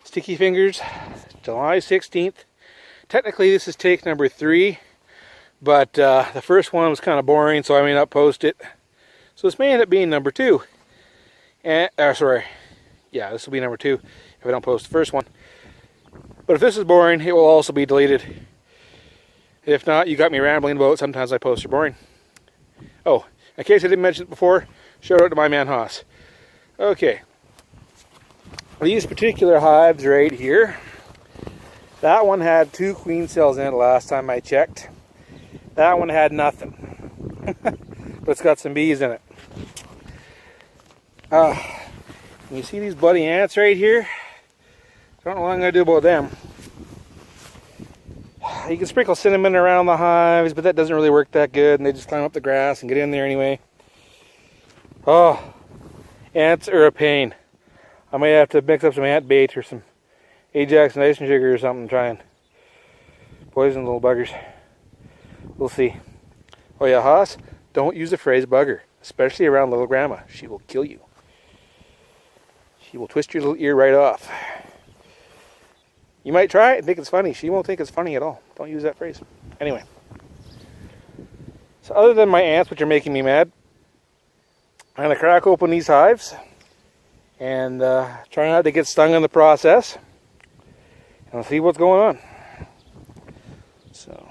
Sticky Fingers, July 16th. Technically this is take number 3, but the first one was kind of boring, so I may not post it. So this may end up being number 2. And, sorry, yeah, this will be number 2 if I don't post the first one. But if this is boring, it will also be deleted. If not, you got me rambling about sometimes I post are boring. Oh, in case I didn't mention it before, shout out to my man Haas. Okay. These particular hives right here, that one had 2 queen cells in it last time I checked. That one had nothing. But it's got some bees in it. You see these bloody ants right here? I don't know what I'm going to do about them. You can sprinkle cinnamon around the hives, but that doesn't really work that good, and they just climb up the grass and get in there anyway. Oh, ants are a pain. I might have to mix up some ant bait or some Ajax and icing sugar or something, try and poison little buggers. We'll see. Oh yeah, Haas, don't use the phrase bugger, especially around little grandma. She will kill you. She will twist your little ear right off. You might try it and think it's funny. She won't think it's funny at all. Don't use that phrase. Anyway. So other than my ants, which are making me mad, I'm going to crack open these hives and try not to get stung in the process. And I'll see what's going on. So,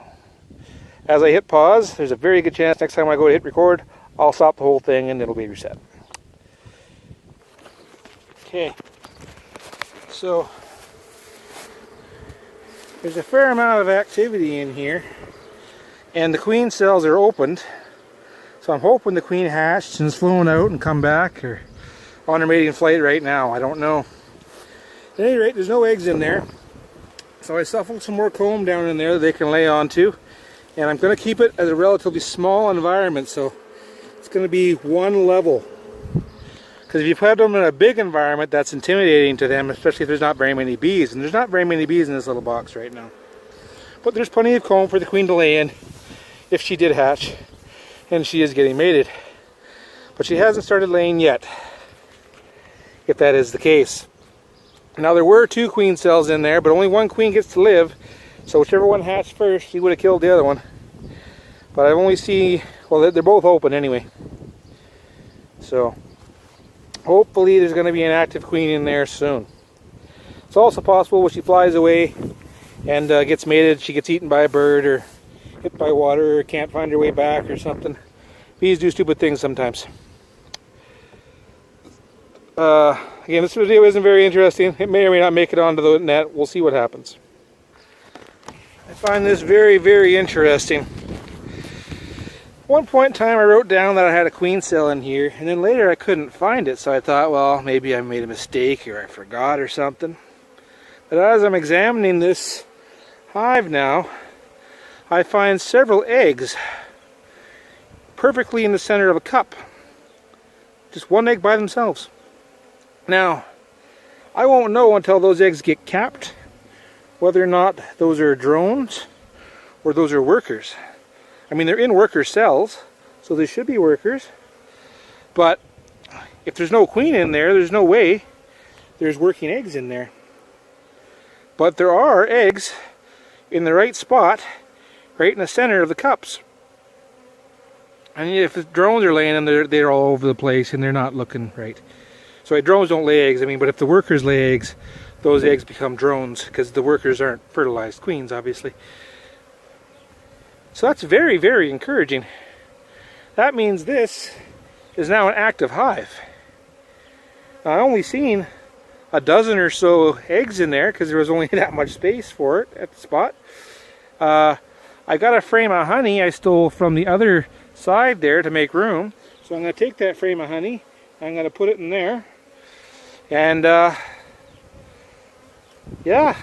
as I hit pause, there's a very good chance next time I go to hit record, I'll stop the whole thing and it'll be reset. Okay. So, there's a fair amount of activity in here. And the queen cells are opened. So I'm hoping the queen hatched and is flown out and come back, or on her mating flight right now. I don't know. At any rate, there's no eggs in there. So I stuffed some more comb down in there that they can lay onto. And I'm going to keep it as a relatively small environment. So it's going to be one level. Because if you put them in a big environment, that's intimidating to them, especially if there's not very many bees. And there's not very many bees in this little box right now. But there's plenty of comb for the queen to lay in if she did hatch. And she is getting mated. But she hasn't started laying yet, if that is the case. Now there were 2 queen cells in there, but only one queen gets to live. So whichever one hatched first, she would have killed the other one. But I've only seen, well, they're both open anyway. So hopefully there's going to be an active queen in there soon. It's also possible when she flies away and gets mated, she gets eaten by a bird or hit by water or can't find her way back or something. Bees do stupid things sometimes. Again, this video isn't very interesting. It may or may not make it onto the net. We'll see what happens. I find this very, very interesting. At one point in time I wrote down that I had a queen cell in here, and then later I couldn't find it, so I thought, well, maybe I made a mistake or I forgot or something. But as I'm examining this hive now, I find several eggs perfectly in the center of a cup. Just one egg by themselves. Now, I won't know until those eggs get capped whether or not those are drones or those are workers. I mean, they're in worker cells, so they should be workers. But if there's no queen in there, there's no way there's working eggs in there. But there are eggs in the right spot, right in the center of the cups. And if the drones are laying them, they're all over the place and they're not looking right. So drones don't lay eggs, I mean, but if the workers lay eggs, those eggs become drones because the workers aren't fertilized queens, obviously. So that's very, very encouraging. That means this is now an active hive. Now, I only seen a dozen or so eggs in there because there was only that much space for it at the spot. I got a frame of honey I stole from the other side there to make room. So I'm going to take that frame of honey, I'm going to put it in there. And yeah,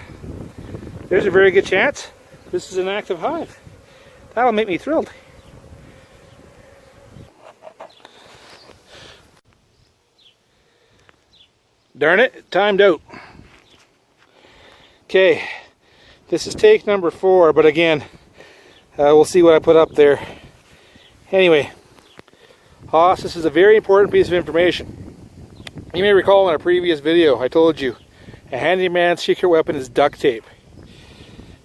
there's a very good chance this is an active hive. That'll make me thrilled. Darn it, timed out. Okay, this is take number 4, but again, we'll see what I put up there. Anyway, Haas, this is a very important piece of information. You may recall in a previous video I told you A handyman's secret weapon is duct tape.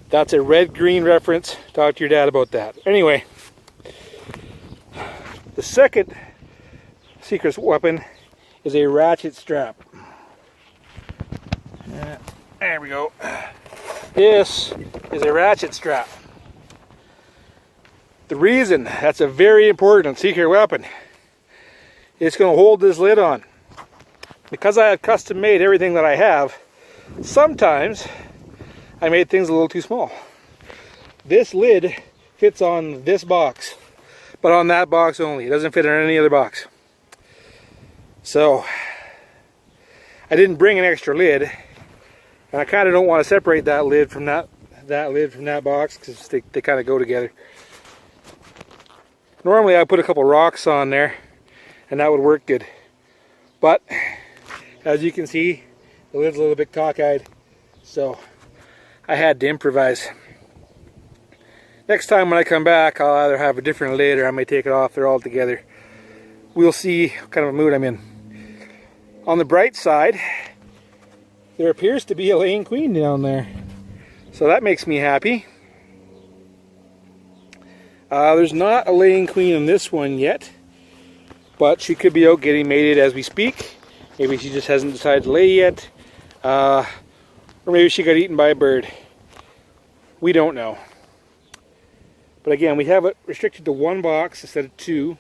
That's a red-green reference. Talk to your dad about that. Anyway, the second secret weapon is a ratchet strap. There we go. This is a ratchet strap. The reason that's a very important secret weapon, it's going to hold this lid on. Because I have custom made everything that I have, sometimes I made things a little too small. This lid fits on this box, but on that box only. It doesn't fit on any other box. So I didn't bring an extra lid, and I kind of don't want to separate that lid from that lid from that box because they kind of go together. Normally I put a couple rocks on there and that would work good, but as you can see, the lid's a little bit cockeyed, so I had to improvise. Next time when I come back, I'll either have a different lid or I may take it off there altogether. We'll see what kind of a mood I'm in. On the bright side, there appears to be a laying queen down there, so that makes me happy. There's not a laying queen in this one yet, but she could be out getting mated as we speak. Maybe she just hasn't decided to lay yet, or maybe she got eaten by a bird. We don't know. But again, we have it restricted to one box instead of two.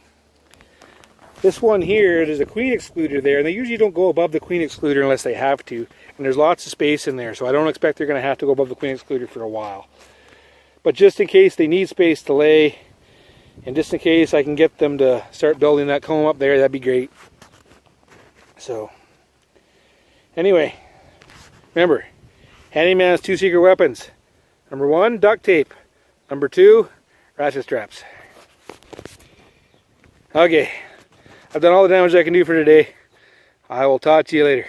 This one here, there's a queen excluder there, and they usually don't go above the queen excluder unless they have to. And there's lots of space in there, so I don't expect they're going to have to go above the queen excluder for a while. But just in case they need space to lay, and just in case I can get them to start building that comb up there, that'd be great. So, anyway, remember, handyman has two secret weapons. Number 1, duct tape. Number 2, ratchet straps. Okay, I've done all the damage I can do for today. I will talk to you later.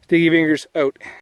Sticky fingers out.